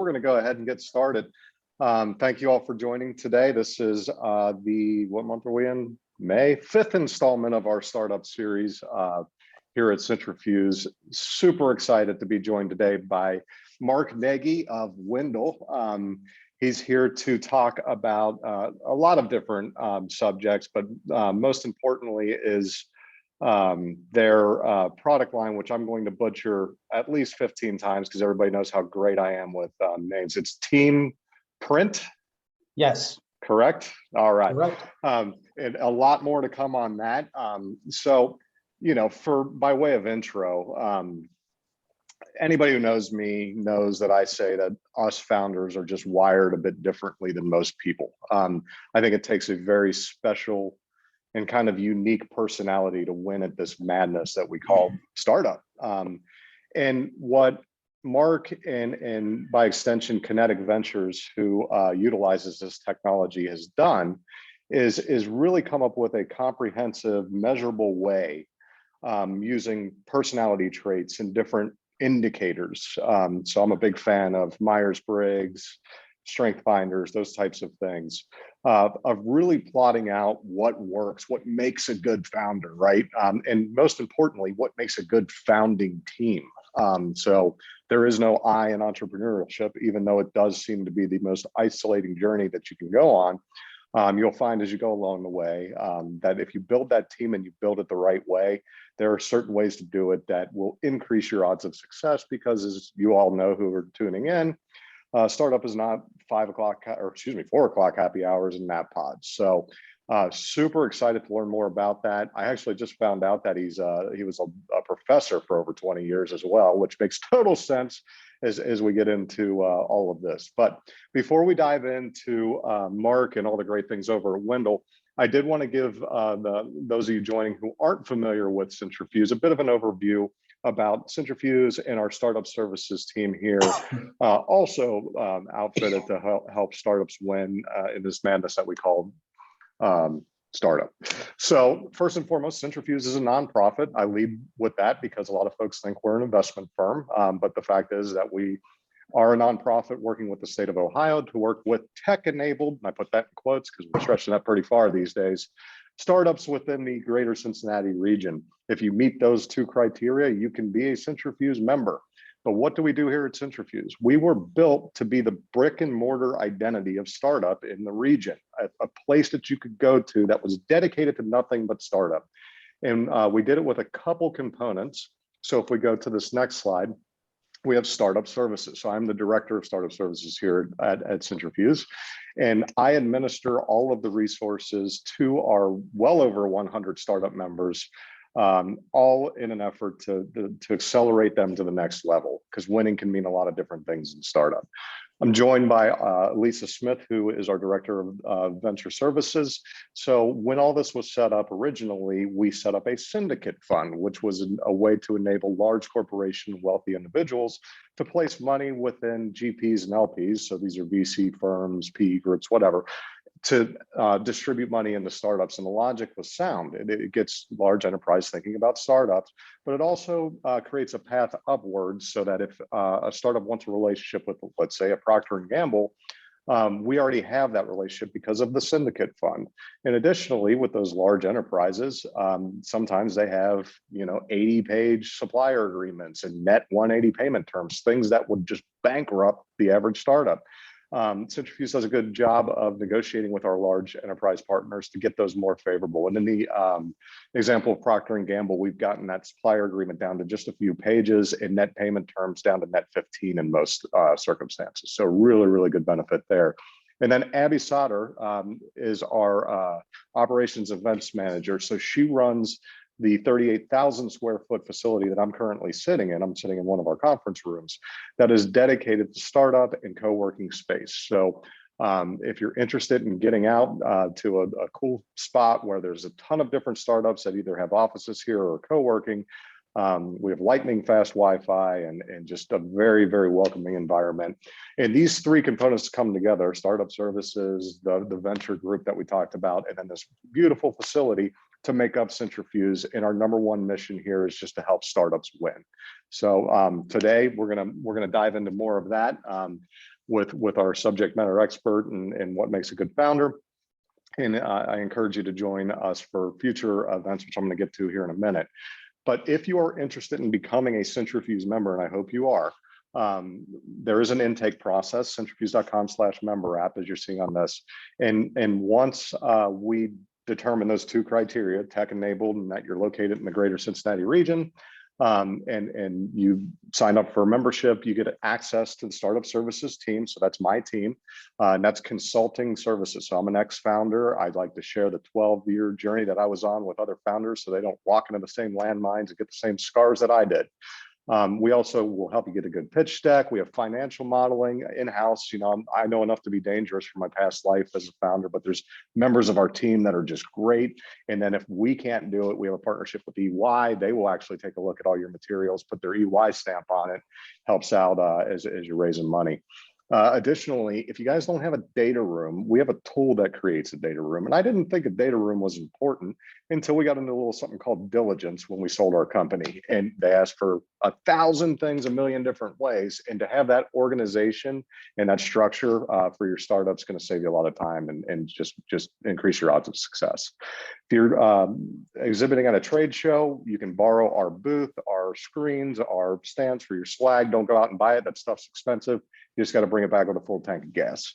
We're going to go ahead and get started. Thank you all for joining today. This is what month are we in? May, 5th installment of our startup series here at Centrifuge. Super excited to be joined today by Mark Nagy of Wendal. He's here to talk about a lot of different subjects, but most importantly is their product line, which I'm going to butcher at least 15 times because everybody knows how great I am with names. It's Team Print. Yes. Correct? All right. Correct. And a lot more to come on that. So, you know, by way of intro, anybody who knows me knows that I say that us founders are just wired a bit differently than most people. I think it takes a very special and kind of unique personality to win at this madness that we call startup. And what Mark and by extension Connetic Ventures, who utilizes this technology, has done is really come up with a comprehensive, measurable way using personality traits and different indicators. So I'm a big fan of Myers-Briggs, strength finders, those types of things, of really plotting out what works, what makes a good founder, right? And most importantly, what makes a good founding team. So there is no I in entrepreneurship, even though it does seem to be the most isolating journey that you can go on. You'll find as you go along the way that if you build that team and you build it the right way, there are certain ways to do it that will increase your odds of success, because as you all know who are tuning in, startup is not 4 o'clock happy hours and nap pods. So super excited to learn more about that. I actually just found out that he was a professor for over 20 years as well, which makes total sense as we get into all of this. But before we dive into Mark and all the great things over at Wendal, I did want to give those of you joining who aren't familiar with Centrifuge a bit of an overview about Centrifuge and our startup services team here, also outfitted to help startups win in this madness that we call startup. So first and foremost, Centrifuge is a nonprofit. I lead with that because a lot of folks think we're an investment firm, but the fact is that we are a nonprofit working with the state of Ohio to work with tech-enabled, and I put that in quotes because we're stretching that pretty far these days, startups within the greater Cincinnati region. If you meet those two criteria, you can be a Centrifuge member. But what do we do here at Centrifuge? We were built to be the brick and mortar identity of startup in the region, a place that you could go to that was dedicated to nothing but startup. And we did it with a couple components. So if we go to this next slide, we have startup services. So I'm the director of startup services here at Centrifuge, and I administer all of the resources to our well over 100 startup members, all in an effort to accelerate them to the next level, because winning can mean a lot of different things in startup. I'm joined by Lisa Smith, who is our director of venture services. So when all this was set up originally, we set up a syndicate fund, which was a way to enable large corporation wealthy individuals to place money within GPs and LPs. So these are VC firms, PE groups, whatever, to distribute money into startups. And the logic was sound. It gets large enterprise thinking about startups, but it also creates a path upwards so that if a startup wants a relationship with, let's say, a Procter & Gamble, we already have that relationship because of the syndicate fund. And additionally, with those large enterprises, sometimes they have 80-page supplier agreements and net 180 payment terms, things that would just bankrupt the average startup. Centrifuge does a good job of negotiating with our large enterprise partners to get those more favorable. And in the example of Procter & Gamble, we've gotten that supplier agreement down to just a few pages and net payment terms down to net 15 in most circumstances. So really, really good benefit there. And then Abby Sauter is our operations events manager. So she runs the 38,000 square foot facility that I'm currently sitting in. I'm sitting in one of our conference rooms that is dedicated to startup and co-working space. So if you're interested in getting out to a cool spot where there's a ton of different startups that either have offices here or co-working, we have lightning fast Wi-Fi and just a very, very welcoming environment. And these three components come together: startup services, the venture group that we talked about, and then this beautiful facility to make up Centrifuge. And our number one mission here is just to help startups win. So today we're gonna dive into more of that. with our subject matter expert and what makes a good founder. And I encourage you to join us for future events, which I'm going to get to here in a minute. But if you are interested in becoming a Centrifuge member, and I hope you are, there is an intake process, centrifuge.com/member app, as you're seeing on this. And once we determine those two criteria, tech enabled and that you're located in the greater Cincinnati region, and you sign up for a membership, you get access to the startup services team. So that's my team, and that's consulting services. So I'm an ex-founder. I'd like to share the 12-year journey that I was on with other founders so they don't walk into the same landmines and get the same scars that I did. We also will help you get a good pitch deck. We have financial modeling in-house. You know, I know enough to be dangerous from my past life as a founder, but there's members of our team that are just great. And then if we can't do it, we have a partnership with EY. They will actually take a look at all your materials, put their EY stamp on it, helps out as you're raising money. Additionally, if you guys don't have a data room, we have a tool that creates a data room. And I didn't think a data room was important until we got into a little something called diligence when we sold our company. And they asked for 1,000 things, a million different ways. And to have that organization and that structure for your startup is going to save you a lot of time and just increase your odds of success. If you're exhibiting at a trade show, you can borrow our booth, our screens, our stands for your swag. Don't go out and buy it. That stuff's expensive. You just got to bring it back with a full tank of gas.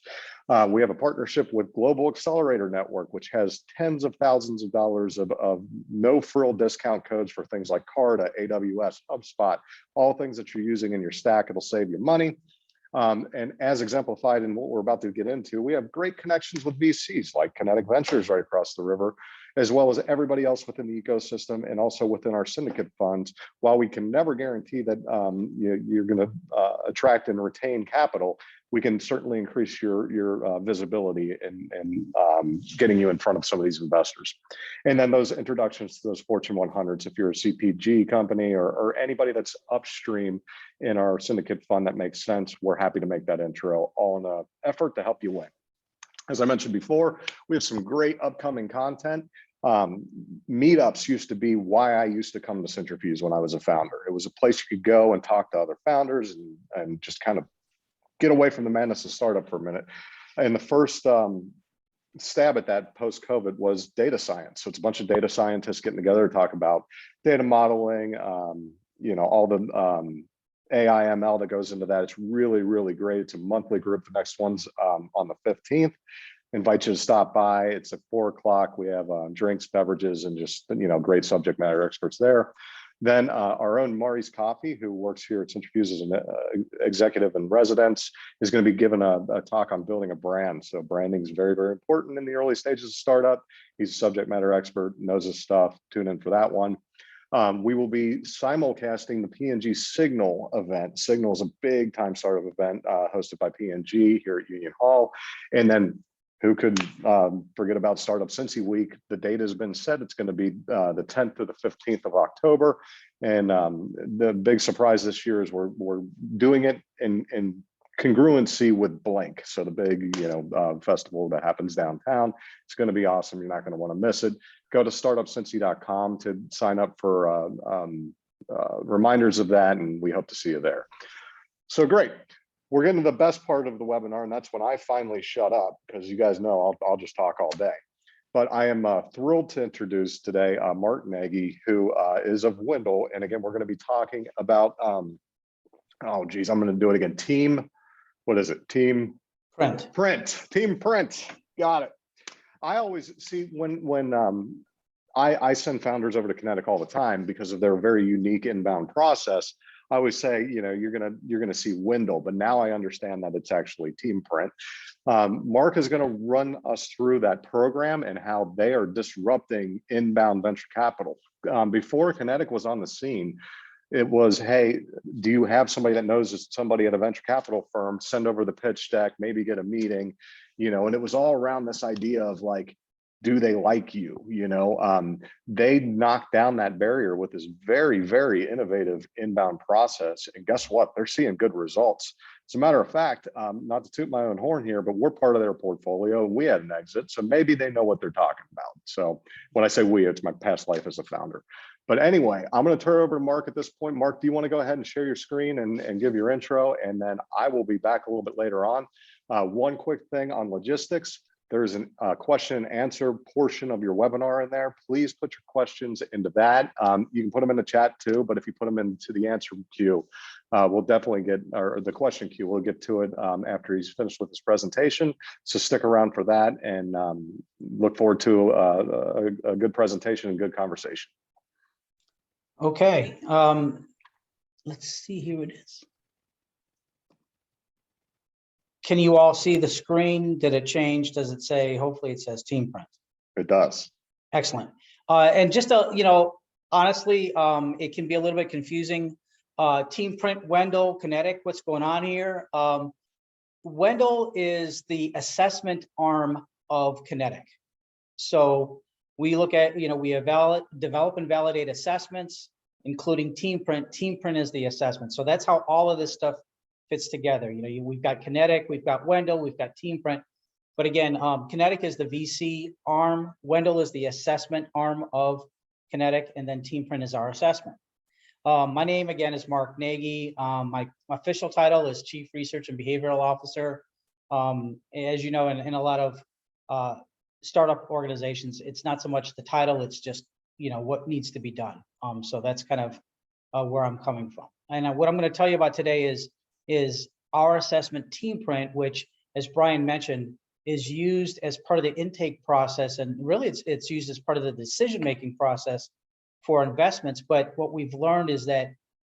We have a partnership with Global Accelerator Network, which has tens of thousands of dollars of no-frill discount codes for things like Carta, AWS, HubSpot, all things that you're using in your stack. It'll save you money. And as exemplified in what we're about to get into, we have great connections with VCs like Connetic Ventures right across the river, as well as everybody else within the ecosystem and also within our syndicate funds. While we can never guarantee that you're going to attract and retain capital, we can certainly increase your visibility and getting you in front of some of these investors. And then those introductions to those Fortune 100s, if you're a CPG company or anybody that's upstream in our syndicate fund that makes sense, we're happy to make that intro, all in an effort to help you win. As I mentioned before, we have some great upcoming content. Meetups used to be why I used to come to Centrifuge when I was a founder. It was a place you could go and talk to other founders and just kind of get away from the madness of startup for a minute. And the first stab at that post-COVID was data science. So it's a bunch of data scientists getting together to talk about data modeling, you know, all the AI ML that goes into that. It's really, really great. It's a monthly group. The next one's on the 15th. Invite you to stop by. It's at 4 o'clock. We have drinks, beverages, and just, you know, great subject matter experts there. Then our own Mari's Coffee, who works here at Centrifuge as an executive in residence, is going to be giving a talk on building a brand. So branding is very, very important in the early stages of startup. He's a subject matter expert, knows his stuff. Tune in for that one. We will be simulcasting the P&G Signal event. Signal is a big time startup event hosted by P&G here at Union Hall. And then who could forget about Startup Cincy Week? The date has been set. It's going to be the 10th to the 15th of October. And the big surprise this year is we're doing it in congruency with Blink. So the big, you know, festival that happens downtown. It's going to be awesome. You're not going to want to miss it. Go to startupcincy.com to sign up for reminders of that, and we hope to see you there. So great. We're getting to the best part of the webinar, and that's when I finally shut up, because you guys know I'll just talk all day. But I am thrilled to introduce today Mark Nagy, who is of Wendal. And again, we're going to be talking about, oh geez, I'm going to do it again. Team, what is it? Team Print. Team Print. Got it. I always see when I send founders over to Connetic all the time because of their very unique inbound process. I always say, you know, you're gonna see Wendal, but now I understand that it's actually Team Print. Mark is going to run us through that program and how they are disrupting inbound venture capital. Before Connetic was on the scene, it was, hey, do you have somebody that knows somebody at a venture capital firm? Send over the pitch deck, maybe get a meeting, you know. And it was all around this idea of like, do they like you? You know, they knocked down that barrier with this very, very innovative inbound process. And guess what? They're seeing good results. As a matter of fact, not to toot my own horn here, but we're part of their portfolio. We had an exit, so maybe they know what they're talking about. So when I say we, it's my past life as a founder. But anyway, I'm going to turn it over to Mark at this point. Mark, do you want to go ahead and share your screen and give your intro? And then I will be back a little bit later on. One quick thing on logistics. There's a question and answer portion of your webinar in there. Please put your questions into that. You can put them in the chat too, but if you put them into the answer queue, we'll definitely get, or the question queue, we'll get to it after he's finished with his presentation. So stick around for that, and look forward to a good presentation and good conversation. Okay, let's see, here it is. Can you all see the screen? Did it change? Does it say, hopefully it says Team Print? It does. Excellent. And just, honestly, it can be a little bit confusing. Team Print, Wendal, Connetic, what's going on here? Wendal is the assessment arm of Connetic. So we look at, we develop and validate assessments, including Team Print. Team Print is the assessment. So that's how all of this stuff fits together. We've got Connetic, we've got Wendal, we've got Team Print. But again, Connetic is the VC arm, Wendal is the assessment arm of Connetic, and then Team Print is our assessment. My name again is Mark Nagy. My official title is Chief Research and Behavioral Officer. As you know, in a lot of startup organizations, it's not so much the title, it's just what needs to be done. So that's kind of where I'm coming from. And what I'm going to tell you about today is our assessment Team Print, which, as Brian mentioned, is used as part of the intake process, and really it's used as part of the decision-making process for investments. But what we've learned is that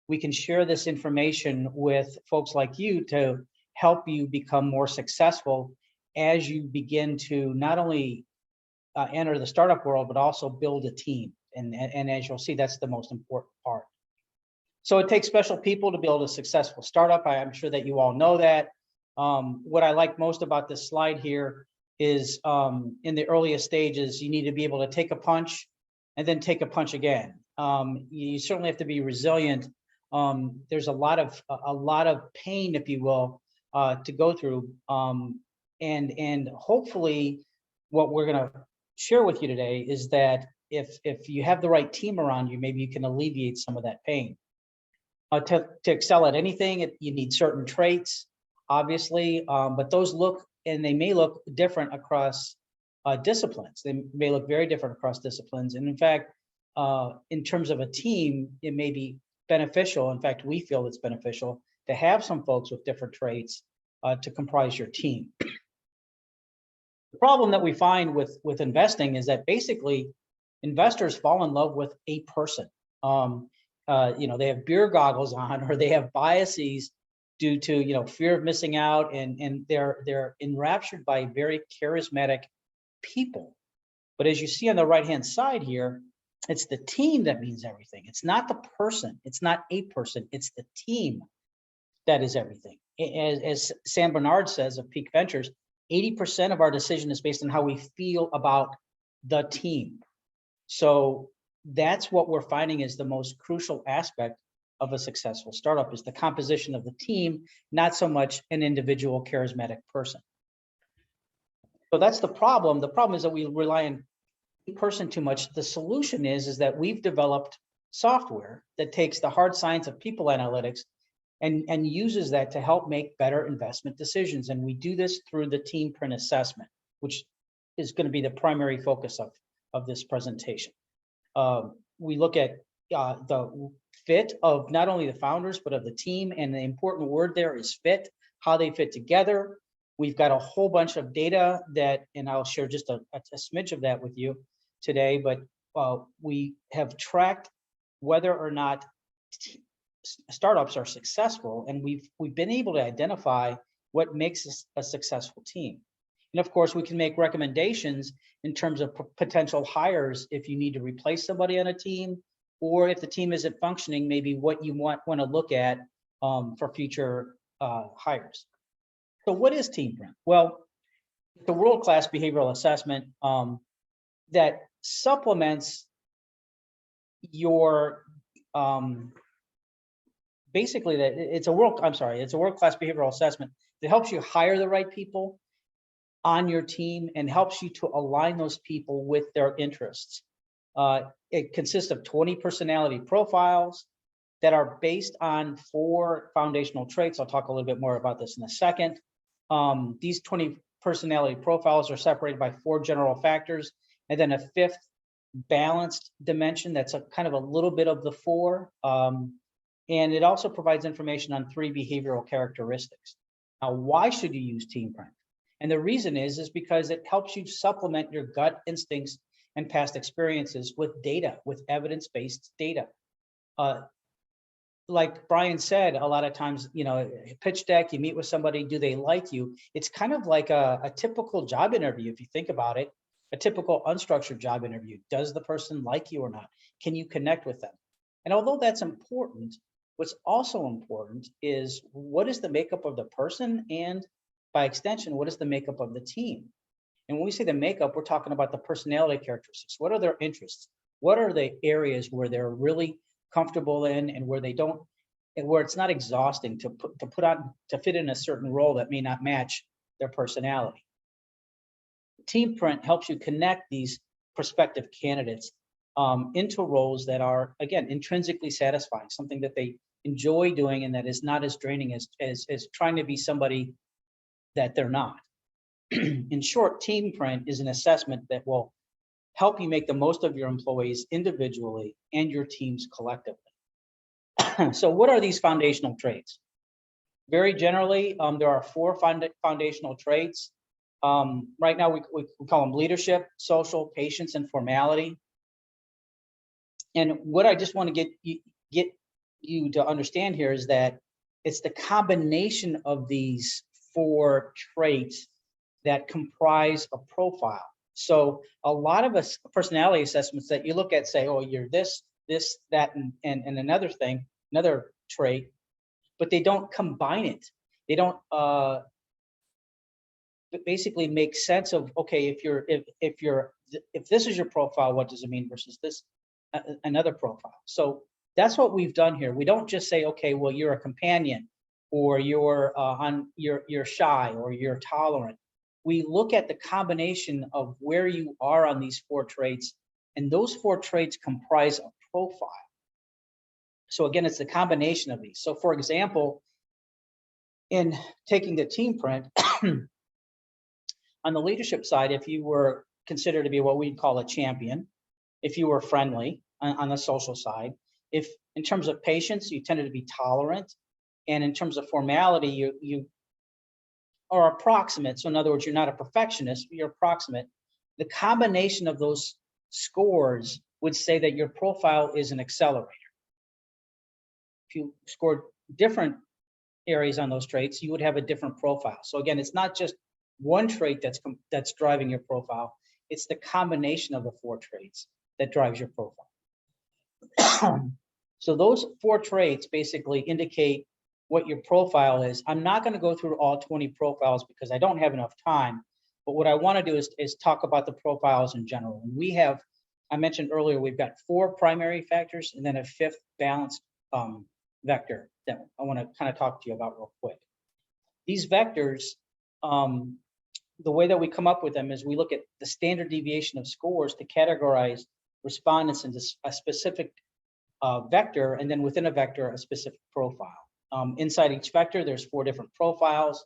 we can share this information with folks like you to help you become more successful as you begin to not only enter the startup world, but also build a team. And as you'll see, that's the most important part. So it takes special people to build a successful startup. I'm sure that you all know that. What I like most about this slide here is in the earliest stages, you need to be able to take a punch and then take a punch again. You certainly have to be resilient. There's a lot of pain, if you will, to go through. And hopefully what we're going to share with you today is that if you have the right team around you, maybe you can alleviate some of that pain. To excel at anything, you need certain traits, obviously, but those they may look different across disciplines. They may look very different across disciplines. And in fact, in terms of a team, it may be beneficial. In fact, we feel it's beneficial to have some folks with different traits to comprise your team. The problem that we find with investing is that basically investors fall in love with a person. They have beer goggles on, or they have biases due to fear of missing out, and they're enraptured by very charismatic people. But as you see on the right hand side here, it's the team that means everything. It's not the person. It's not a person. It's the team that is everything. As Sam Bernard says of Peak Ventures, 80% of our decision is based on how we feel about the team. So that's what we're finding is the most crucial aspect of a successful startup, is the composition of the team, not so much an individual charismatic person. So that's the problem. The problem is that we rely on a person too much. The solution is that we've developed software that takes the hard science of people analytics and uses that to help make better investment decisions. And we do this through the Team Print assessment, which is going to be the primary focus of this presentation. We look at the fit of not only the founders, but of the team. And the important word there is fit, how they fit together. We've got a whole bunch of data and I'll share just a smidge of that with you today, but we have tracked whether or not startups are successful, and we've been able to identify what makes a successful team. And of course, we can make recommendations in terms of potential hires if you need to replace somebody on a team, or if the team isn't functioning, maybe what you want to look at for future hires. So what is Team Print? Well, it's a world-class behavioral assessment that supplements your basically it's a world-class behavioral assessment that helps you hire the right people on your team and helps you to align those people with their interests. It consists of 20 personality profiles that are based on 4 foundational traits. I'll talk a little bit more about this in a second. These 20 personality profiles are separated by 4 general factors, and then a 5th balanced dimension that's a kind of a little bit of the 4. And it also provides information on 3 behavioral characteristics. Now, why should you use Team Print? And the reason is because it helps you supplement your gut instincts and past experiences with data, with evidence-based data. Like Brian said, a lot of times, you know, pitch deck, you meet with somebody, do they like you? It's kind of like a typical job interview, if you think about it, a typical unstructured job interview. Does the person like you or not? Can you connect with them? And although that's important, what's also important is what is the makeup of the person, and by extension, what is the makeup of the team? And when we say the makeup, we're talking about the personality characteristics. What are their interests? What are the areas where they're really comfortable in, and where they don't, and where it's not exhausting to fit in a certain role that may not match their personality. Team Print helps you connect these prospective candidates into roles that are, again, intrinsically satisfying, something that they enjoy doing and that is not as draining as trying to be somebody that they're not. In short, Team Print is an assessment that will help you make the most of your employees individually and your teams collectively. So what are these foundational traits? Very generally, there are 4 foundational traits. Right now, we call them leadership, social, patience, and formality. And what I just want to get you to understand here is that it's the combination of these 4 traits that comprise a profile. So a lot of us personality assessments that you look at say, oh, you're this, that, and another thing, another trait, but they don't combine it. They don't basically make sense of, okay, if this is your profile, what does it mean versus this another profile? So that's what we've done here. We don't just say, okay, well, you're a companion, or you're shy, or you're tolerant. We look at the combination of where you are on these 4 traits, and those 4 traits comprise a profile. So again, it's the combination of these. So for example, in taking the Team Print, on the leadership side, if you were considered to be what we'd call a champion, if you were friendly on the social side, if in terms of patience, you tended to be tolerant, and in terms of formality, you are approximate. So in other words, you're not a perfectionist, you're approximate. The combination of those scores would say that your profile is an accelerator. If you scored different areas on those traits, you would have a different profile. So again, it's not just one trait that's driving your profile. It's the combination of the 4 traits that drives your profile. So those 4 traits basically indicate what your profile is. I'm not going to go through all 20 profiles because I don't have enough time. But what I want to do is talk about the profiles in general. And we have, I mentioned earlier, we've got 4 primary factors and then a 5th balanced vector that I want to kind of talk to you about real quick. These vectors, the way that we come up with them is we look at the standard deviation of scores to categorize respondents into a specific vector, and then within a vector, a specific profile. Inside each vector, there's 4 different profiles.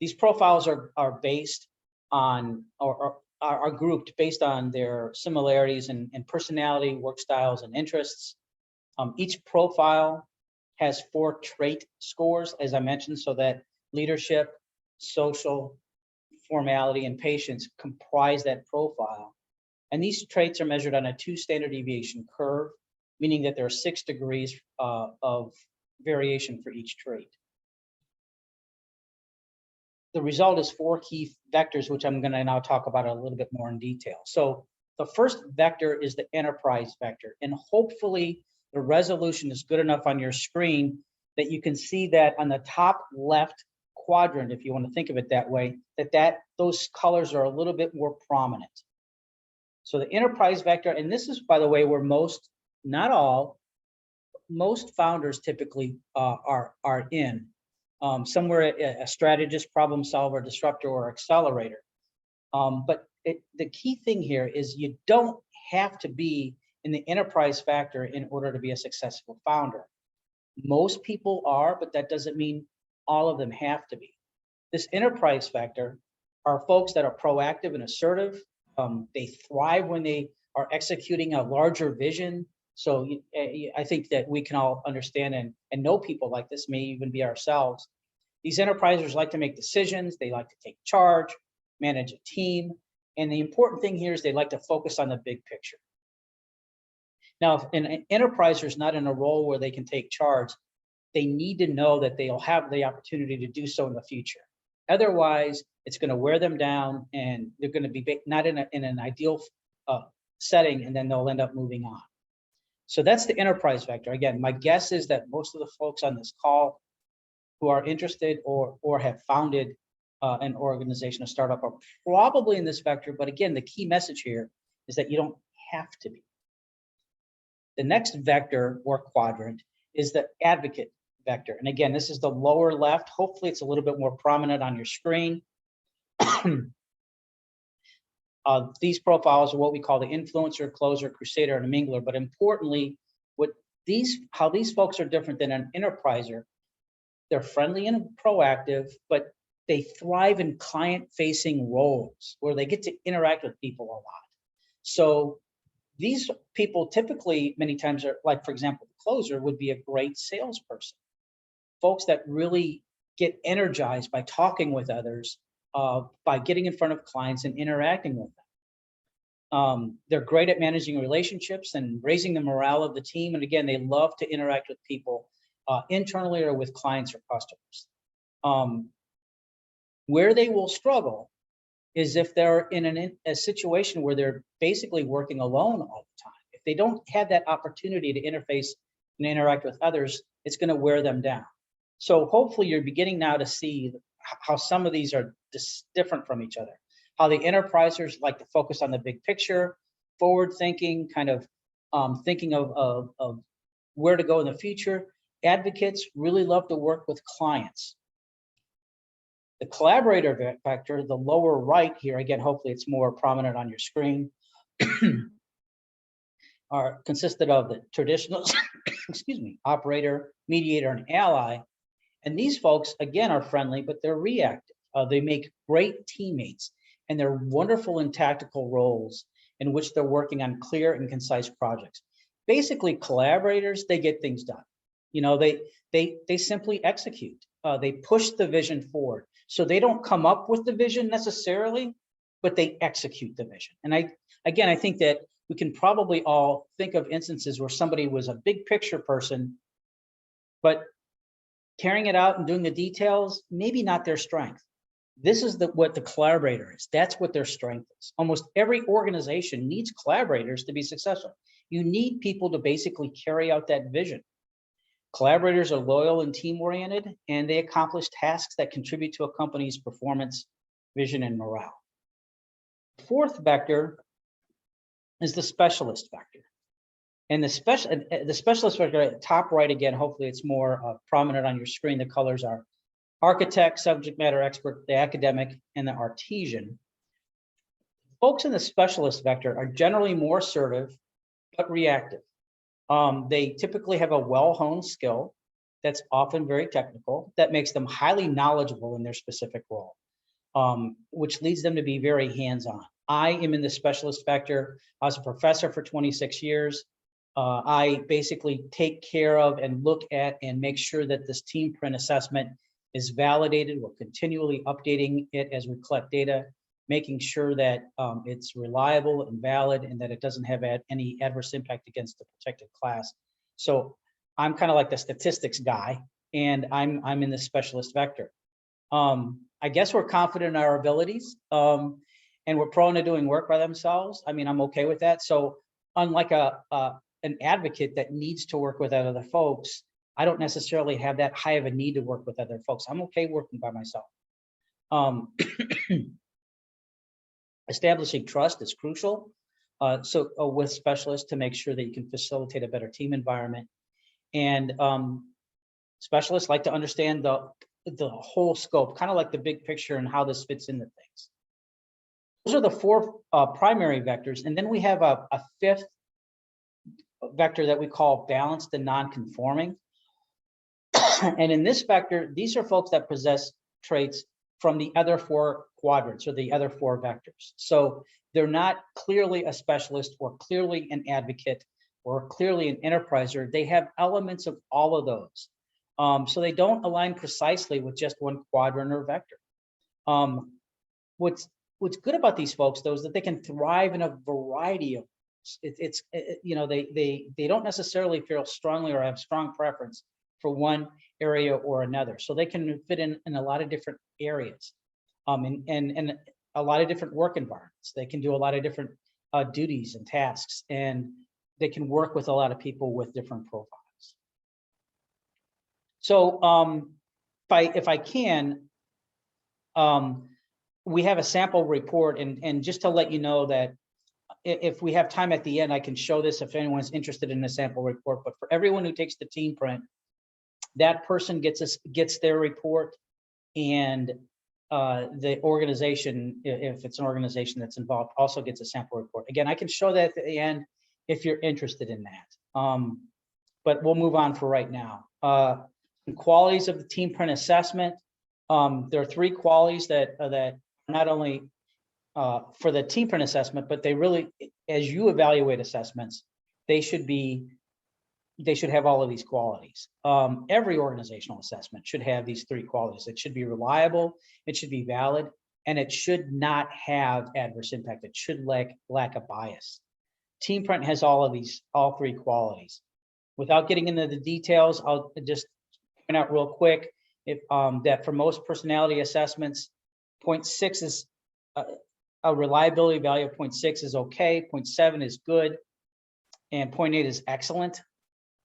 These profiles are based on, or are grouped based on their similarities in personality, work styles, and interests. Each profile has 4 trait scores, as I mentioned, so that leadership, social, formality, and patience comprise that profile. And these traits are measured on a 2 standard deviation curve, meaning that there are 6 degrees of variation for each trait. The result is 4 key vectors, which I'm going to now talk about a little bit more in detail. So the first vector is the enterprise vector, and hopefully the resolution is good enough on your screen that you can see that on the top left quadrant, if you want to think of it that way, that those colors are a little bit more prominent. So the enterprise vector, and this is, by the way, where most, not all, most founders typically are in. Somewhere a strategist, problem solver, disruptor, or accelerator. But the key thing here is you don't have to be in the enterprise factor in order to be a successful founder. Most people are, but that doesn't mean all of them have to be. This enterprise factor are folks that are proactive and assertive. They thrive when they are executing a larger vision. So I think that we can all understand and know people like this, may even be ourselves. These enterprisers like to make decisions. They like to take charge, manage a team. And the important thing here is they like to focus on the big picture. Now, if an enterpriser is not in a role where they can take charge, they need to know that they'll have the opportunity to do so in the future. Otherwise, it's going to wear them down and they're going to be not in an ideal setting, and then they'll end up moving on. So that's the enterprise factor. Again, my guess is that most of the folks on this call who are interested or have founded an organization, a startup, are probably in this vector. But again, the key message here is that you don't have to be. The next vector or quadrant is the advocate vector. And again, this is the lower left. Hopefully it's a little bit more prominent on your screen. These profiles are what we call the influencer, closer, crusader, and mingler. But importantly, how these folks are different than an enterpriser. They're friendly and proactive, but they thrive in client-facing roles where they get to interact with people a lot. So these people typically, many times, are like, for example, the closer would be a great salesperson. Folks that really get energized by talking with others, by getting in front of clients and interacting with them. They're great at managing relationships and raising the morale of the team. And again, they love to interact with people internally or with clients or customers. Where they will struggle is if they're in a situation where they're basically working alone all the time. If they don't have that opportunity to interface and interact with others, it's going to wear them down. So hopefully you're beginning now to see how some of these are different from each other. How the enterprisers like to focus on the big picture, forward thinking, kind of thinking of where to go in the future. Advocates really love to work with clients. The collaborator vector, the lower right here, again, hopefully it's more prominent on your screen, are consisted of the traditional, excuse me, operator, mediator, and ally. And these folks, again, are friendly, but they're reactive. They make great teammates, and they're wonderful in tactical roles in which they're working on clear and concise projects. Basically, collaborators, they get things done. You know, they simply execute. They push the vision forward. So they don't come up with the vision necessarily, but they execute the vision. And I think that we can probably all think of instances where somebody was a big picture person, but carrying it out and doing the details, maybe not their strength. This is what the collaborator is. That's what their strength is. Almost every organization needs collaborators to be successful. You need people to basically carry out that vision. Collaborators are loyal and team-oriented, and they accomplish tasks that contribute to a company's performance, vision, and morale. The fourth vector is the specialist vector. And the specialist vector at the top right, again, hopefully it's more prominent on your screen. The colors are architect, subject matter expert, the academic, and the artisan. Folks in the specialist vector are generally more assertive, but reactive. They typically have a well-honed skill that's often very technical, that makes them highly knowledgeable in their specific role, which leads them to be very hands-on. I am in the specialist vector. I was a professor for 26 years. I basically take care of and look at and make sure that this team print assessment is validated. We're continually updating it as we collect data, making sure that it's reliable and valid and that it doesn't have any adverse impact against the protected class. So I'm kind of like the statistics guy, and I'm in the specialist vector. I guess we're confident in our abilities, and we're prone to doing work by themselves. I mean, I'm okay with that. So unlike an advocate that needs to work with other folks, I don't necessarily have that high of a need to work with other folks. I'm okay working by myself. Establishing trust is crucial. With specialists to make sure that you can facilitate a better team environment. And specialists like to understand the whole scope, kind of like the big picture and how this fits into things. Those are the four primary vectors. And then we have a fifth vector that we call balanced and non-conforming. And in this vector, these are folks that possess traits from the other 4 quadrants or the other 4 vectors. So they're not clearly a specialist or clearly an advocate or clearly an enterpriser. They have elements of all of those. So they don't align precisely with just one quadrant or vector. What's good about these folks, though, is that they can thrive in a variety of they don't necessarily feel strongly or have strong preference for one area or another. So they can fit in a lot of different areas, and a lot of different work environments. They can do a lot of different duties and tasks, and they can work with a lot of people with different profiles. So if I can, we have a sample report, and just to let you know that if we have time at the end, I can show this if anyone's interested in a sample report. But for everyone who takes the team print, that person gets their report, and the organization, if it's an organization that's involved, also gets a sample report. Again, I can show that at the end if you're interested in that. But we'll move on for right now. Qualities of the team print assessment. There are 3 qualities that not only for the team print assessment, but they really, as you evaluate assessments, they should have all of these qualities. Every organizational assessment should have these 3 qualities. It should be reliable, it should be valid, and it should not have adverse impact. It should lack a bias. Team print has all 3 qualities. Without getting into the details, I'll just point out real quick that for most personality assessments, 0.6 is a reliability value of 0.6 is okay, 0.7 is good, and 0.8 is excellent.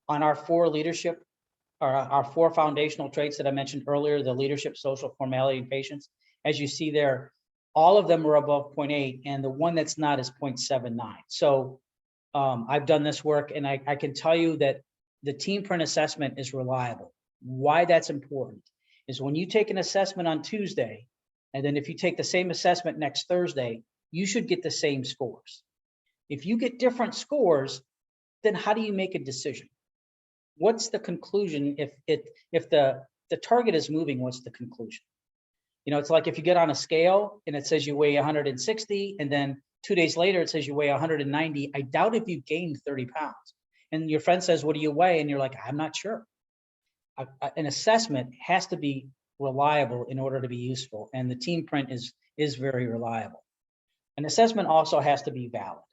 On our 4 leadership, or our 4 foundational traits that I mentioned earlier, the leadership, social, formality, and patience, as you see there, all of them are above 0.8, and the one that's not is 0.79. So I've done this work, and I can tell you that the team print assessment is reliable. Why that's important is when you take an assessment on Tuesday, and then if you take the same assessment next Thursday, you should get the same scores. If you get different scores, then how do you make a decision? What's the conclusion? If the target is moving, what's the conclusion? It's like if you get on a scale and it says you weigh 160, and then 2 days later it says you weigh 190. I doubt if you've gained 30 pounds. And your friend says, "What do you weigh?" And you're like, "I'm not sure." An assessment has to be reliable in order to be useful, and the team print is very reliable. An assessment also has to be valid.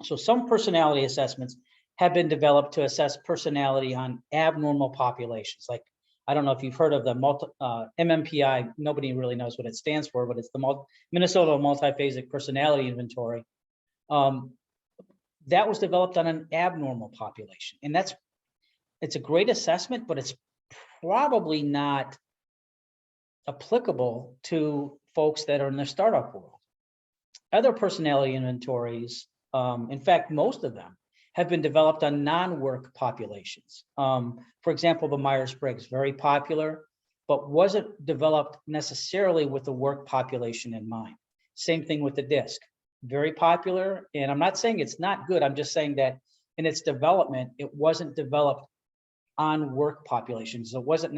So some personality assessments have been developed to assess personality on abnormal populations. Like, I don't know if you've heard of the MMPI. Nobody really knows what it stands for, but it's the Minnesota Multiphasic Personality Inventory. That was developed on an abnormal population, and it's a great assessment, but it's probably not applicable to folks that are in the startup world. Other personality inventories, in fact, most of them have been developed on non-work populations. For example, the Myers-Briggs, very popular, but wasn't developed necessarily with the work population in mind. Same thing with the DISC, very popular. And I'm not saying it's not good. I'm just saying that in its development, it wasn't developed on work populations. It wasn't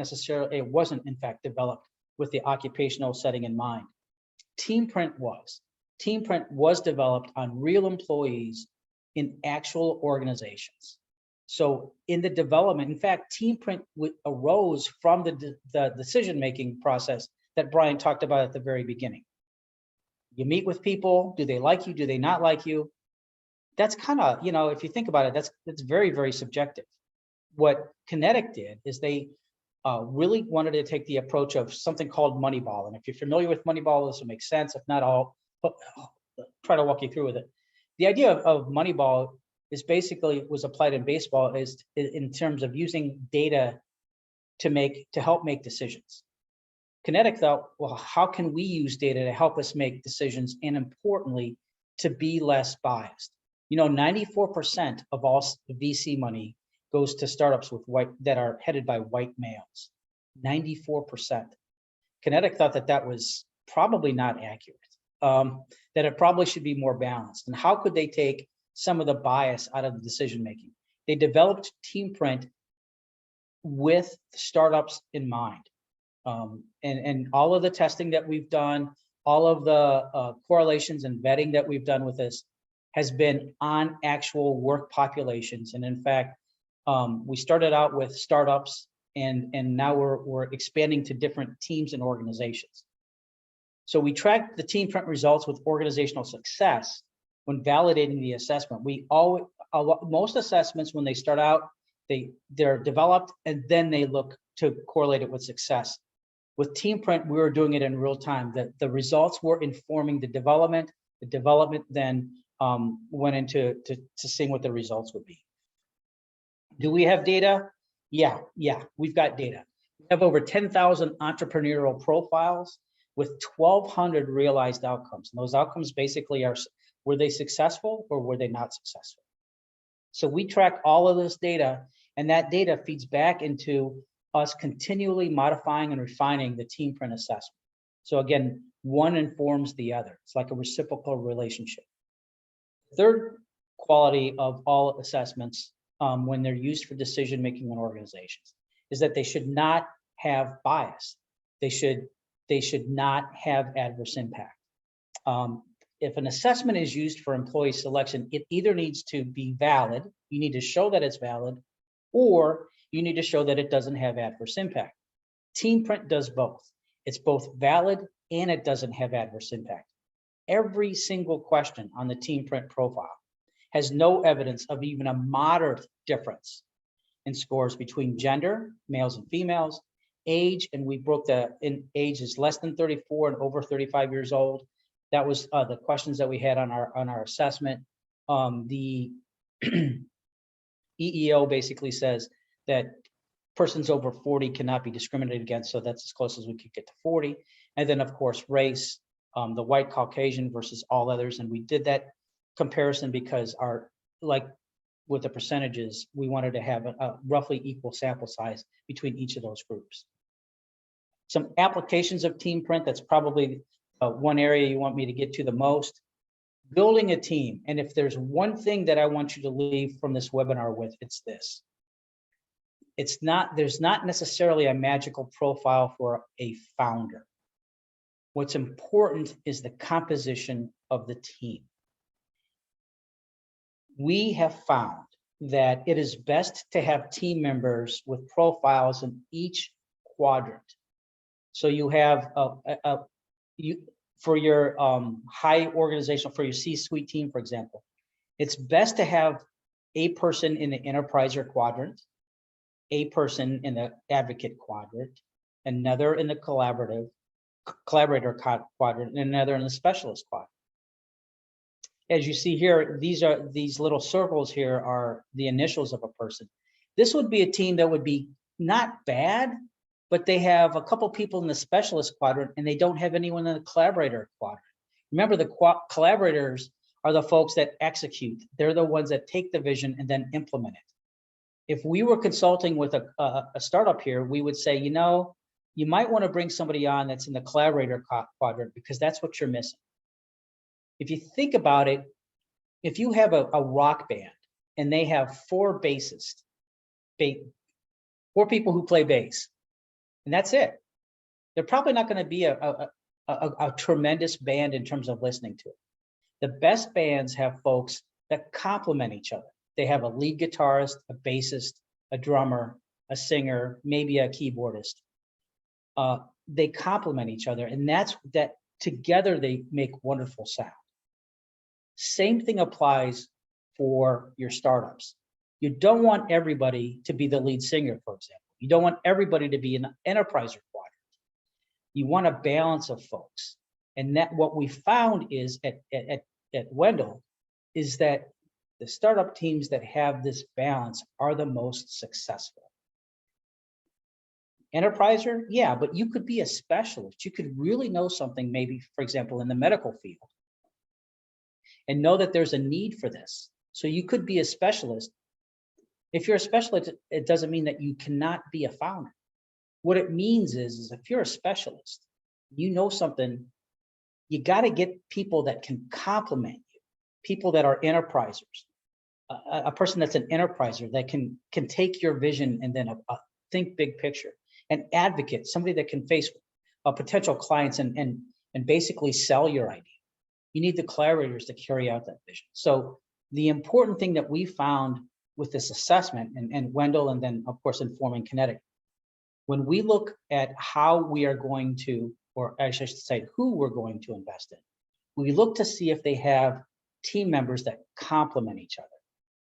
in fact developed with the occupational setting in mind. Team print was. Team print was developed on real employees in actual organizations. So in the development, in fact, team print arose from the decision-making process that Brian talked about at the very beginning. You meet with people, do they like you, do they not like you? That's kind of, if you think about it, that's very, very subjective. What Connetic did is they really wanted to take the approach of something called Moneyball. And if you're familiar with Moneyball, this will make sense. If not, I'll try to walk you through with it. The idea of Moneyball is basically was applied in baseball is in terms of using data to help make decisions. Connetic thought, well, how can we use data to help us make decisions, and importantly, to be less biased? 94% of all VC money goes to startups that are headed by white males. 94%. Connetic thought that was probably not accurate. That it probably should be more balanced. And how could they take some of the bias out of the decision making. They developed Teamprint with startups in mind. And all of the testing that we've done, all of the correlations and vetting that we've done with this has been on actual work populations. And in fact, we started out with startups, and now we're expanding to different teams and organizations. So we track the Teamprint results with organizational success when validating the assessment. Most assessments, when they start out, they're developed and then they look to correlate it with success. With Teamprint, we were doing it in real time. The results were informing the development. The development then went into seeing what the results would be. Do we have data? Yeah, we've got data. We have over 10,000 entrepreneurial profiles with 1,200 realized outcomes. And those outcomes basically are, were they successful or were they not successful? So we track all of this data, and that data feeds back into us continually modifying and refining the Teamprint assessment. So again, one informs the other. It's like a reciprocal relationship. Third quality of all assessments when they're used for decision-making in organizations is that they should not have bias. They should not have adverse impact. If an assessment is used for employee selection, it either needs to be valid, you need to show that it's valid, or you need to show that it doesn't have adverse impact. Teamprint does both. It's both valid and it doesn't have adverse impact. Every single question on the Teamprint profile has no evidence of even a moderate difference in scores between gender, males and females, age, and we broke in age is less than 34 and over 35 years old. That was the questions that we had on our assessment. The EEO basically says that persons over 40 cannot be discriminated against, so that's as close as we could get to 40. And then of course race, the white Caucasian versus all others, and we did that comparison because like with the percentages, we wanted to have a roughly equal sample size between each of those groups. Some applications of Teamprint, that's probably one area you want me to get to the most. Building a team, and if there's one thing that I want you to leave from this webinar with, it's this. There's not necessarily a magical profile for a founder. What's important is the composition of the team. We have found that it is best to have team members with profiles in each quadrant. So you have for your high organizational, for your C-suite team, for example, it's best to have a person in the enterpriser quadrant, a person in the advocate quadrant, another in the collaborator quadrant, and another in the specialist quadrant. As you see here, these little circles here are the initials of a person. This would be a team that would be not bad, but they have a couple people in the specialist quadrant and they don't have anyone in the collaborator quadrant. Remember, the collaborators are the folks that execute. They're the ones that take the vision and then implement it. If we were consulting with a startup here, we would say, you know, you might want to bring somebody on that's in the collaborator quadrant because that's what you're missing. If you think about it, if you have a rock band and they have 4 bassists, 4 people who play bass, and that's it, they're probably not going to be a tremendous band in terms of listening to it. The best bands have folks that complement each other. They have a lead guitarist, a bassist, a drummer, a singer, maybe a keyboardist. They complement each other, and that together they make wonderful sound. Same thing applies for your startups. You don't want everybody to be the lead singer, for example. You don't want everybody to be an enterpriser quadrant. You want a balance of folks. And that what we found is at Wendal is that the startup teams that have this balance are the most successful. Enterpriser, yeah, but you could be a specialist. You could really know something, maybe, for example, in the medical field, and know that there's a need for this. So you could be a specialist. If you're a specialist, it doesn't mean that you cannot be a founder. What it means is if you're a specialist, you know something, you got to get people that can complement you. people that are enterprisers, a person that's an enterpriser that can take your vision and then think big picture, an advocate, somebody that can face potential clients and basically sell your idea. You need the collaborators to carry out that vision. So the important thing that we found with this assessment, and Wendal, and then of course informing Connetic, when we look at how we are going to, or actually I should say who we're going to invest in, we look to see if they have team members that complement each other,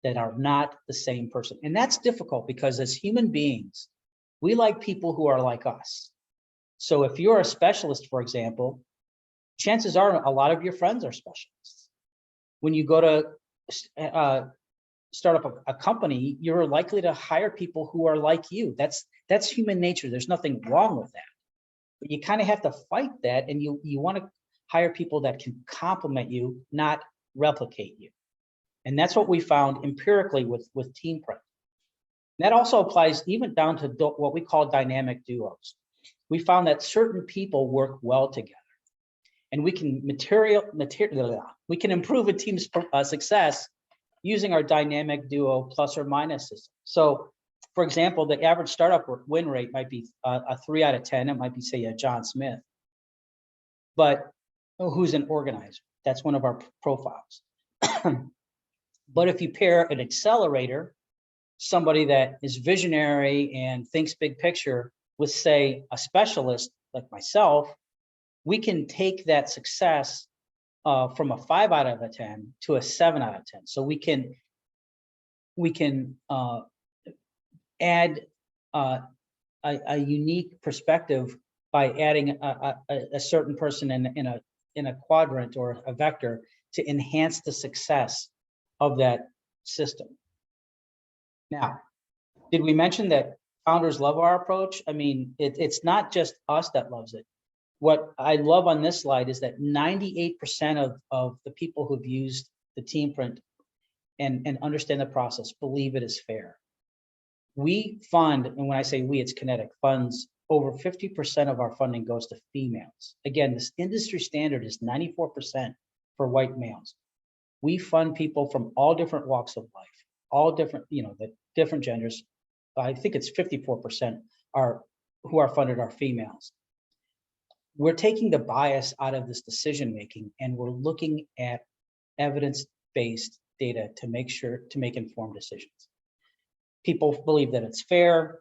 that are not the same person. And that's difficult because as human beings, we like people who are like us. So if you're a specialist, for example, chances are a lot of your friends are specialists. When you go to start up a company, you're likely to hire people who are like you. That's human nature. There's nothing wrong with that. But you kind of have to fight that, and you want to hire people that can complement you, not replicate you. And that's what we found empirically with Team Print. That also applies even down to what we call dynamic duos. We found that certain people work well together, and we can we can improve a team's success using our dynamic duo plus or minus system. So, for example, the average startup win rate might be a 3 out of 10. It might be, say, a John Smith, but who's an organizer? That's one of our profiles. But if you pair an accelerator, somebody that is visionary and thinks big picture, with, say, a specialist like myself, we can take that success from a 5 out of 10 to a 7 out of 10. So we can add a unique perspective by adding a certain person in a quadrant or a vector to enhance the success of that system. Now, did we mention that founders love our approach? I mean, it's not just us that loves it. What I love on this slide is that 98% of the people who've used the Team Print and understand the process believe it is fair. We fund, and when I say we, it's Connetic, funds over 50% of our funding goes to females. Again, this industry standard is 94% for white males. We fund people from all different walks of life, all different, the different genders. I think it's 54% who are funded are females. We're taking the bias out of this decision making, and we're looking at evidence-based data to make informed decisions. People believe that it's fair.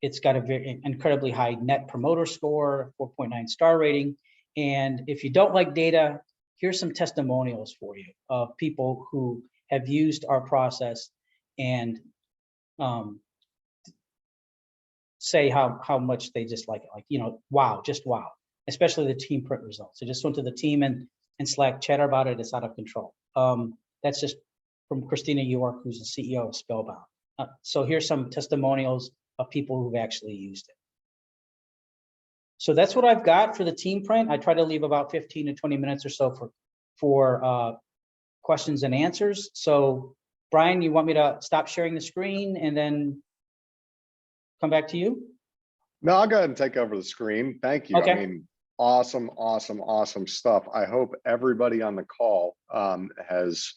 It's got a very incredibly high net promoter score, 4.9 star rating. And if you don't like data, here's some testimonials for you of people who have used our process and say how much they just like it. Like, wow, just wow. Especially the Team Print results. I just went to the team and Slack chatter about it. It's out of control. That's just from Christina York, who's the CEO of Spellbound. So here's some testimonials of people who've actually used it. So that's what I've got for the Team Print. I try to leave about 15 to 20 minutes or so for questions and answers. So Brian, you want me to stop sharing the screen and then come back to you? No, I'll go ahead and take over the screen. Thank you. Okay. I mean, awesome stuff. I hope everybody on the call has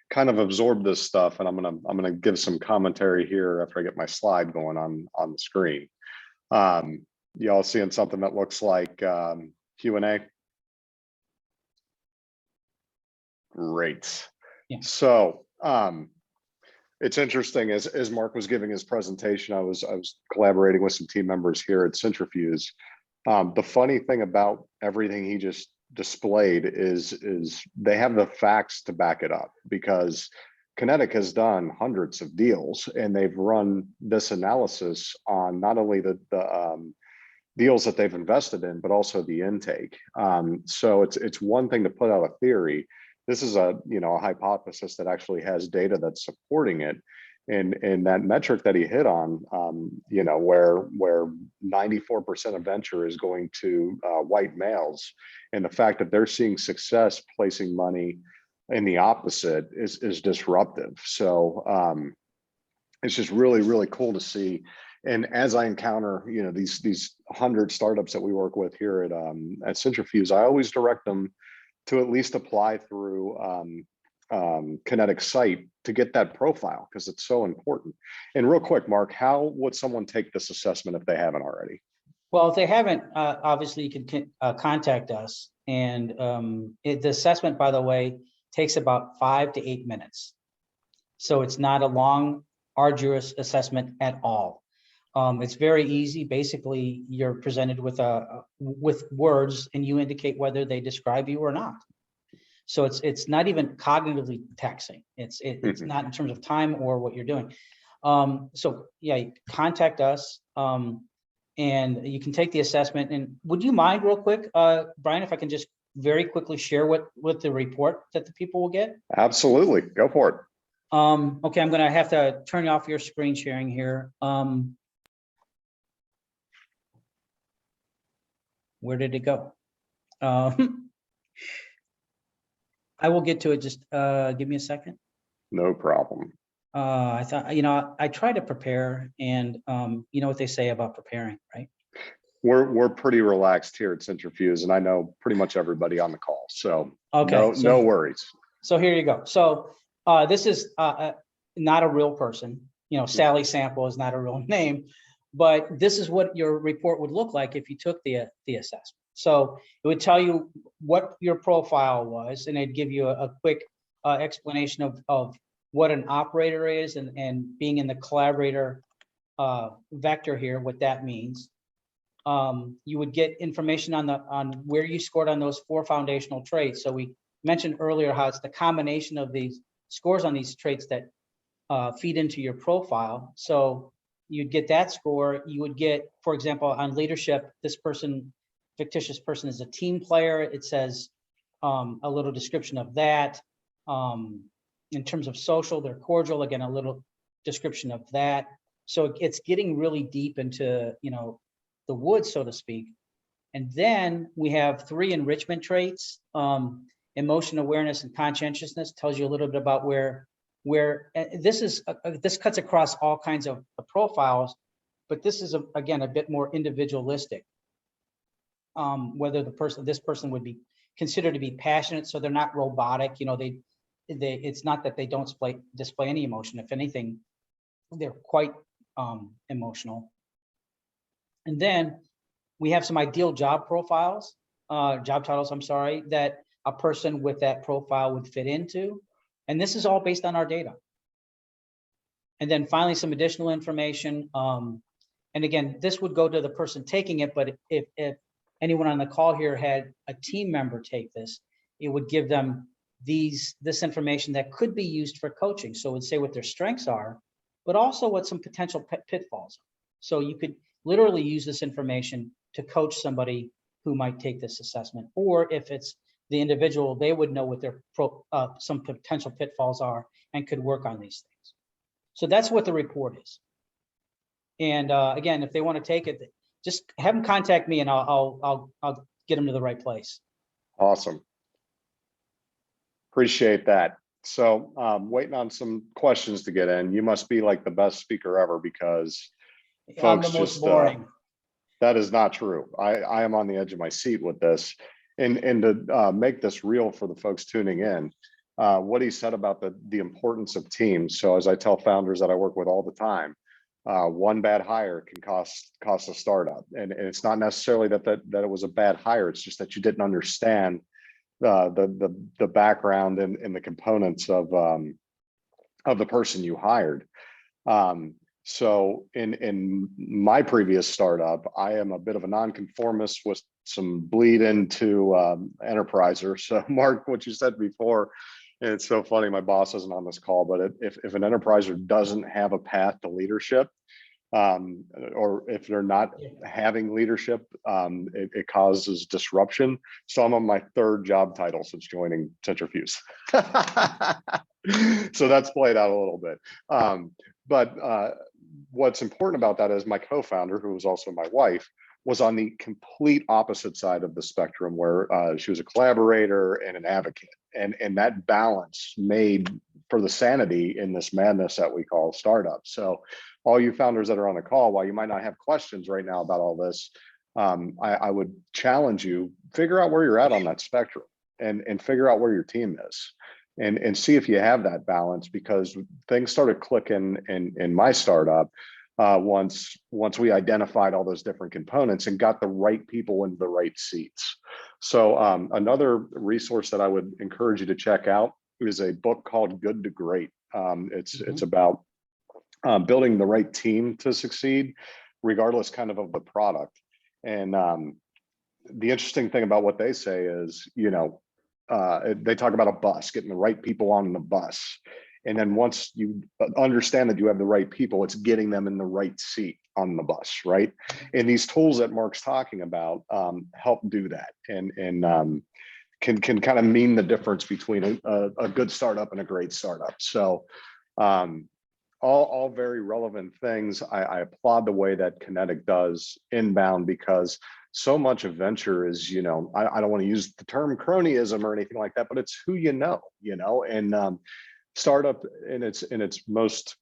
kind of absorbed this stuff, and I'm gonna give some commentary here after I get my slide going on the screen. Y'all seeing something that looks like Q&A? Great. Yeah. So it's interesting, as Mark was giving his presentation, I was collaborating with some team members here at Centrifuge. The funny thing about everything he just displayed is they have the facts to back it up, because Connetic has done hundreds of deals, and they've run this analysis on not only the deals that they've invested in, but also the intake. So it's one thing to put out a theory. This is a hypothesis that actually has data that's supporting it, and that metric that he hit on, where 94% of venture is going to white males, and the fact that they're seeing success placing money in the opposite is disruptive. So it's just really cool to see. And as I encounter these 100 startups that we work with here at Centrifuge, I always direct them to at least apply through Connetic site to get that profile, because it's so important. And real quick, Mark, how would someone take this assessment if they haven't already? Well, if they haven't, obviously you can contact us. And the assessment, by the way, takes about 5 to 8 minutes. So it's not a long, arduous assessment at all. It's very easy. Basically, you're presented with words, and you indicate whether they describe you or not. So it's not even cognitively taxing. It's not in terms of time or what you're doing. So yeah, contact us, and you can take the assessment. And would you mind, real quick, Brian, if I can just very quickly share what the report that the people will get? Absolutely, go for it. Okay, I'm gonna have to turn off your screen sharing here. Where did it go? I will get to it. Just give me a second. No problem. I thought, I try to prepare, and you know what they say about preparing, right? We're pretty relaxed here at Centrifuge, and I know pretty much everybody on the call. So okay, no worries. So here you go. So this is not a real person. Sally Sample is not a real name, but this is what your report would look like if you took the assessment. So it would tell you what your profile was, and it'd give you a quick explanation of what an operator is, and being in the collaborator vector here, what that means. You would get information on where you scored on those 4 foundational traits. So we mentioned earlier how it's the combination of these scores on these traits that feed into your profile. So you'd get that score. You would get, for example, on leadership, this person, fictitious person, is a team player. It says a little description of that. In terms of social, they're cordial. Again, a little description of that. So it's getting really deep into, the woods, so to speak. And then we have 3 enrichment traits. Emotion awareness and conscientiousness tells you a little bit about where this cuts across all kinds of profiles, but this is again a bit more individualistic. Whether this person would be considered to be passionate, so they're not robotic. It's not that they don't display any emotion. If anything, they're quite emotional. And then we have some ideal job titles, that a person with that profile would fit into. And this is all based on our data. And then finally, some additional information. And again, this would go to the person taking it, but if anyone on the call here had a team member take this, it would give them this information that could be used for coaching. So it would say what their strengths are, but also what some potential pitfalls are. So you could literally use this information to coach somebody who might take this assessment, or if it's the individual, they would know what their some potential pitfalls are and could work on these things. So that's what the report is. And again, if they want to take it, just have them contact me, and I'll get them to the right place. Awesome. Appreciate that. So waiting on some questions to get in. You must be like the best speaker ever, because folks, I'm the most boring. That is not true. I am on the edge of my seat with this. And to make this real for the folks tuning in, what he said about the importance of teams. So as I tell founders that I work with all the time, one bad hire can cost a startup. And it's not necessarily that it was a bad hire. It's just that you didn't understand the background and the components of the person you hired. So in my previous startup, I am a bit of a nonconformist with some bleed into enterpriser. So Mark, what you said before, and it's so funny, my boss isn't on this call, but if an enterpriser doesn't have a path to leadership, or if they're not having leadership, it causes disruption. So I'm on my 3rd job title since joining Centrifuge. So that's played out a little bit. But what's important about that is my co-founder, who was also my wife, was on the complete opposite side of the spectrum, where she was a collaborator and an advocate. And that balance made for the sanity in this madness that we call startups. So all you founders that are on the call, while you might not have questions right now about all this, I would challenge you, figure out where you're at on that spectrum, and figure out where your team is. and see if you have that balance, because things started clicking in my startup once we identified all those different components and got the right people in the right seats. So another resource that I would encourage you to check out is a book called Good to Great. It's about building the right team to succeed, regardless kind of the product. And the interesting thing about what they say is, they talk about a bus, getting the right people on the bus. And then once you understand that you have the right people, it's getting them in the right seat on the bus, right? And these tools that Mark's talking about help do that, and can kind of mean the difference between a good startup and a great startup. So all very relevant things. I applaud the way that Connetic does inbound, because so much of venture is, I don't want to use the term cronyism or anything like that, but it's who and startup in its most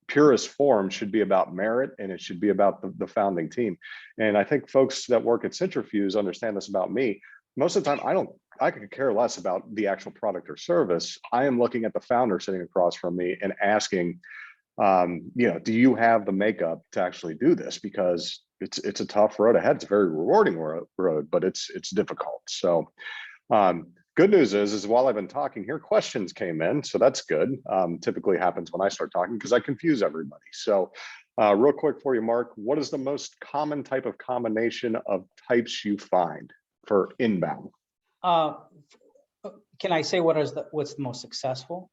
purest form should be about merit, and it should be about the founding team. And I think folks that work at Centrifuge understand this about me. Most of the time, I could care less about the actual product or service. I am looking at the founder sitting across from me and asking, do you have the makeup to actually do this? Because it's a tough road ahead. It's a very rewarding road, but it's difficult. So good news is while I've been talking here, questions came in, so that's good. Typically happens when I start talking because I confuse everybody. So real quick for you, Mark, what is the most common type of combination of types you find for inbound? Can I say what's the most successful?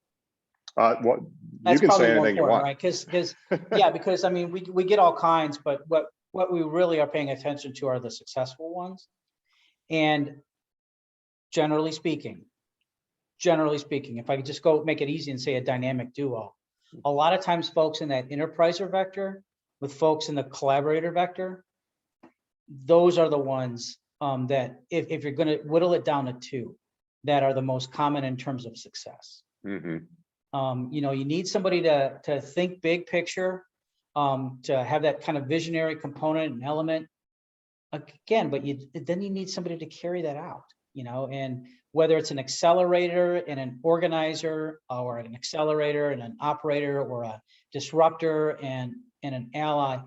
What That's you can say more anything you want, right? Because I mean, we get all kinds, but what we really are paying attention to are the successful ones. And generally speaking, if I could just go make it easy and say a dynamic duo, a lot of times folks in that enterpriser vector with folks in the collaborator vector, those are the ones that if you're going to whittle it down to two, that are the most common in terms of success. You need somebody to think big picture, to have that kind of visionary component and element. Again, but then you need somebody to carry that out, and whether it's an accelerator and an organizer, or an accelerator and an operator, or a disruptor and an ally,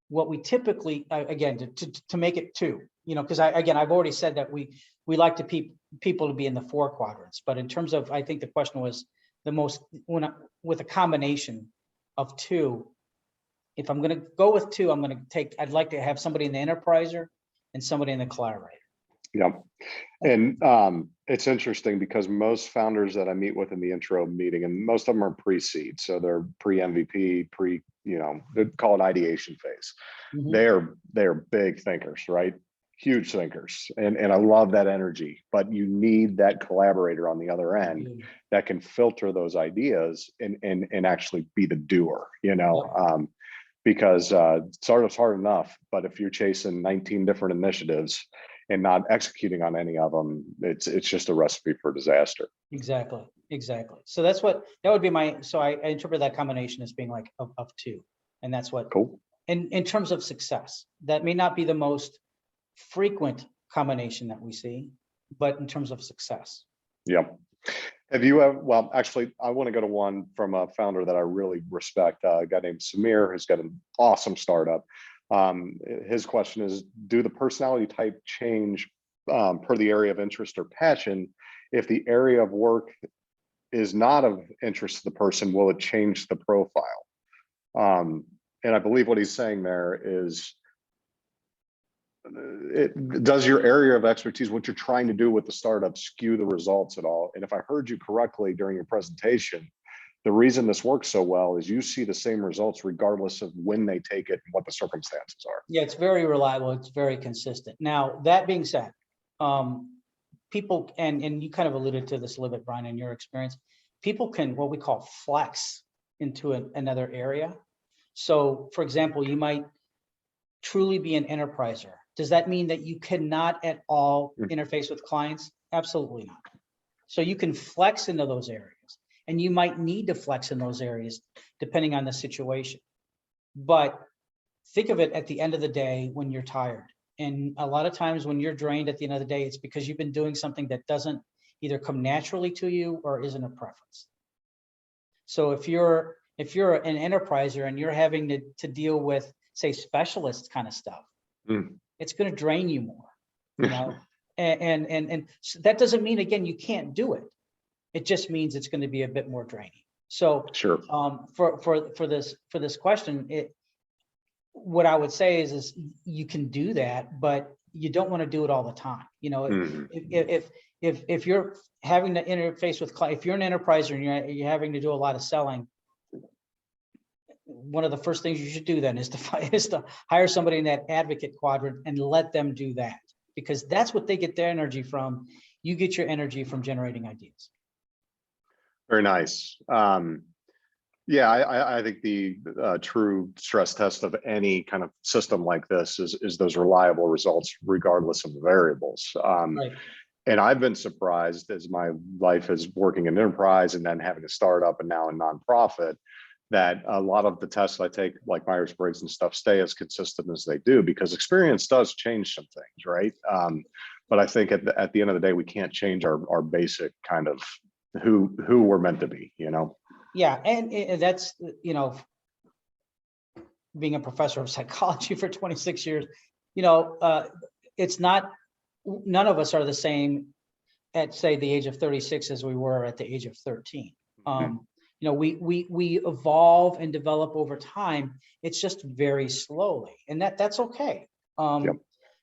what we typically, again, to make it two, because I've already said that we like people to be in the four quadrants, but in terms of, I think the question was the most, with a combination of two, if I'm going to go with two, I'd like to have somebody in the enterpriser and somebody in the collaborator. Yeah. And it's interesting because most founders that I meet with in the intro meeting, and most of them are pre-seed, so they're pre-MVP, they call it ideation phase. They're big thinkers, right? Huge thinkers. And I love that energy, but you need that collaborator on the other end that can filter those ideas and actually be the doer, because startup's hard enough, but if you're chasing 19 different initiatives and not executing on any of them, it's just a recipe for disaster. Exactly. So that would be so I interpret that combination as being like of two, and that's what. Cool. In terms of success, that may not be the most frequent combination that we see, but in terms of success. Yeah. Have you ever, well, actually, I want to go to one from a founder that I really respect, a guy named Samir, who's got an awesome startup. His question is, do the personality type change per the area of interest or passion? If the area of work is not of interest to the person, will it change the profile? And I believe what he's saying there is, does your area of expertise, what you're trying to do with the startup, skew the results at all? And if I heard you correctly during your presentation, the reason this works so well is you see the same results regardless of when they take it and what the circumstances are. Yeah, it's very reliable. It's very consistent. Now, that being said, people, and you kind of alluded to this a little bit, Brian, in your experience, people can, what we call flex into another area. So for example, you might truly be an enterpriser. Does that mean that you cannot at all interface with clients? Absolutely not. So you can flex into those areas, and you might need to flex in those areas depending on the situation. But think of it at the end of the day when you're tired. And a lot of times when you're drained at the end of the day, it's because you've been doing something that doesn't either come naturally to you or isn't a preference. So if you're an enterpriser and you're having to deal with, say, specialist kind of stuff, it's going to drain you more, you know. And so that doesn't mean, again, you can't do it. It just means it's going to be a bit more draining. So Sure. For this question, what I would say is you can do that, but you don't want to do it all the time. You know, if you're having to interface with clients, if you're an enterpriser and you're having to do a lot of selling, one of the first things you should do then is to hire somebody in that advocate quadrant and let them do that, because that's what they get their energy from. You get your energy from generating ideas. Very nice. Yeah, I think the true stress test of any kind of system like this is those reliable results, regardless of the variables. Right. And I've been surprised as my life is working in enterprise and then having a startup and now a nonprofit, that a lot of the tests I take, like Myers-Briggs and stuff, stay as consistent as they do, because experience does change some things, right? But I think at the end of the day, we can't change our basic kind of who we're meant to be, you know? Yeah, and that's, you know, being a professor of psychology for 26 years, you know, it's not, none of us are the same at, say, the age of 36 as we were at the age of 13. You know, we evolve and develop over time. It's just very slowly, and that's okay. Yep.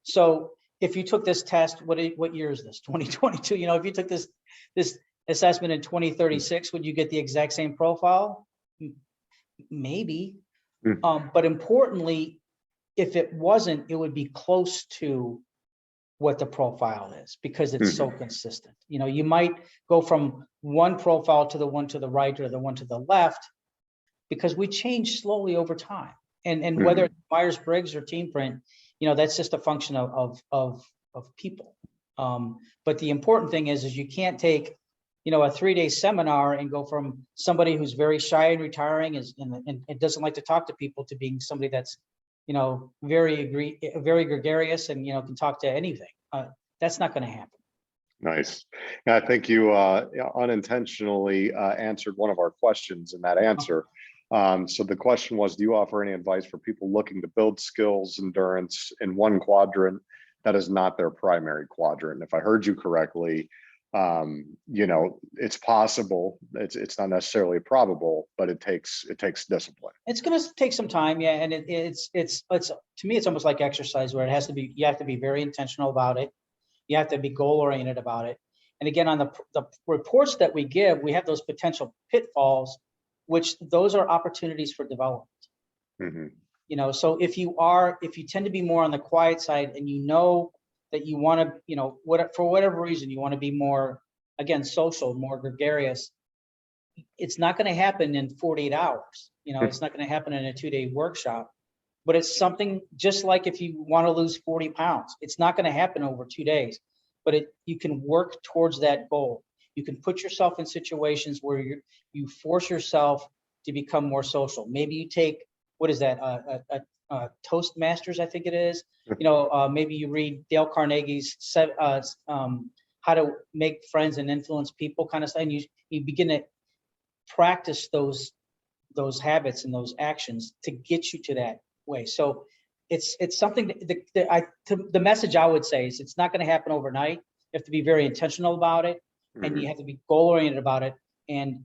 So if you took this test, what year is this? 2022. You know, if you took this assessment in 2036, would you get the exact same profile? Maybe. But importantly, if it wasn't, it would be close to what the profile is, because it's so consistent. You know, you might go from one profile to the one to the right or the one to the left, because we change slowly over time. And whether it's Myers-Briggs or Team Print, you know, that's just a function of people. But the important thing is you can't take, you know, a 3-day seminar and go from somebody who's very shy and retiring and doesn't like to talk to people to being somebody that's, you know, very gregarious and, you know, can talk to anything. That's not going to happen. Nice. And I think you unintentionally answered one of our questions in that answer. So the question was, do you offer any advice for people looking to build skills, endurance in one quadrant that is not their primary quadrant? If I heard you correctly, you know, it's possible. It's not necessarily probable, but it takes discipline. It's going to take some time, yeah. And it's to me, it's almost like exercise, where it has to be. You have to be very intentional about it. You have to be goal oriented about it. And again, on the reports that we give, we have those potential pitfalls, which those are opportunities for development. You know, so if you tend to be more on the quiet side, and you know that you want to, you know, for whatever reason, you want to be more, again, social, more gregarious, it's not going to happen in 48 hours. You know, it's not going to happen in a 2-day workshop, but it's something just like if you want to lose 40 pounds, it's not going to happen over 2 days, but you can work towards that goal. You can put yourself in situations where you force yourself to become more social. Maybe you take, what is that? Toastmasters, I think it is. You know, maybe you read Dale Carnegie's How to Make Friends and Influence People kind of stuff, and you begin to practice those habits and those actions to get you to that way. So it's something the message I would say is, it's not going to happen overnight. You have to be very intentional about it, and you have to be goal oriented about it, and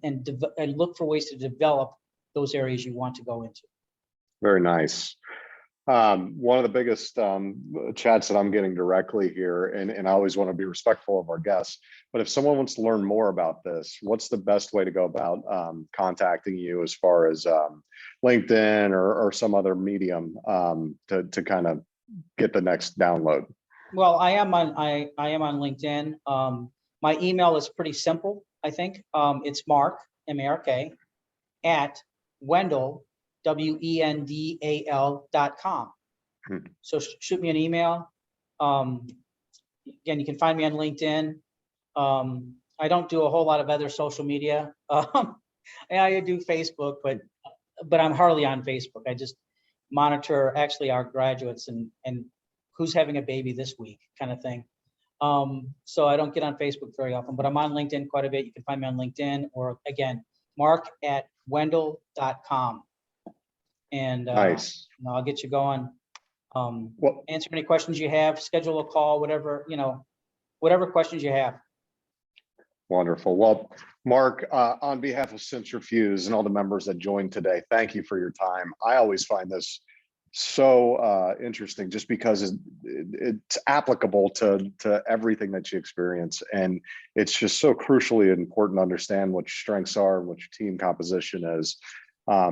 look for ways to develop those areas you want to go into. Very nice. One of the biggest chats that I'm getting directly here, and I always want to be respectful of our guests, but if someone wants to learn more about this, what's the best way to go about contacting you, as far as LinkedIn or some other medium to kind of get the next download? Well, I am on LinkedIn. My email is pretty simple, I think. It's Mark, M-A-R-K, at Wendal, WENDAL.com. So shoot me an email. Again, you can find me on LinkedIn. I don't do a whole lot of other social media. I do Facebook, but I'm hardly on Facebook. I just monitor actually our graduates and who's having a baby this week, kind of thing. So I don't get on Facebook very often, but I'm on LinkedIn quite a bit. You can find me on LinkedIn, or again, mark@wendal.com. And Nice. I'll get you going. Well, Answer any questions you have, schedule a call, whatever, whatever questions you have. wonderful. Well, Mark, on behalf of Centrifuge and all the members that joined today, thank you for your time. I always find this so interesting just because it's applicable to everything that you experience. And it's just so crucially important to understand what your strengths are and what your team composition is.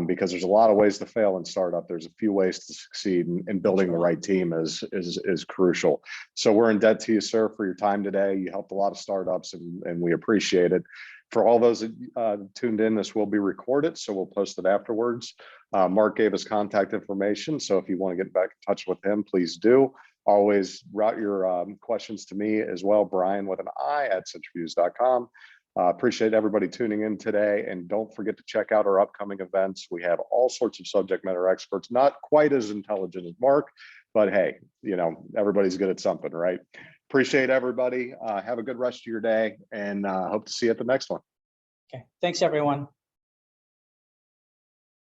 Because there's a lot of ways to fail in startup. There's a few ways to succeed, and building the right team is crucial. So we're in debt to you, sir, for your time today. You helped a lot of startups, and we appreciate it. For all those that tuned in, this will be recorded, so we'll post it afterwards. Mark gave us contact information, so if you want to get back in touch with him, please do. Always route your questions to me as well, Brian with an I at centrifuge.com. Appreciate everybody tuning in today, and don't forget to check out our upcoming events. We have all sorts of subject matter experts, not quite as intelligent as Mark, but hey, everybody's good at something, right? Appreciate everybody. Have a good rest of your day, and hope to see you at the next one. Okay, thanks everyone.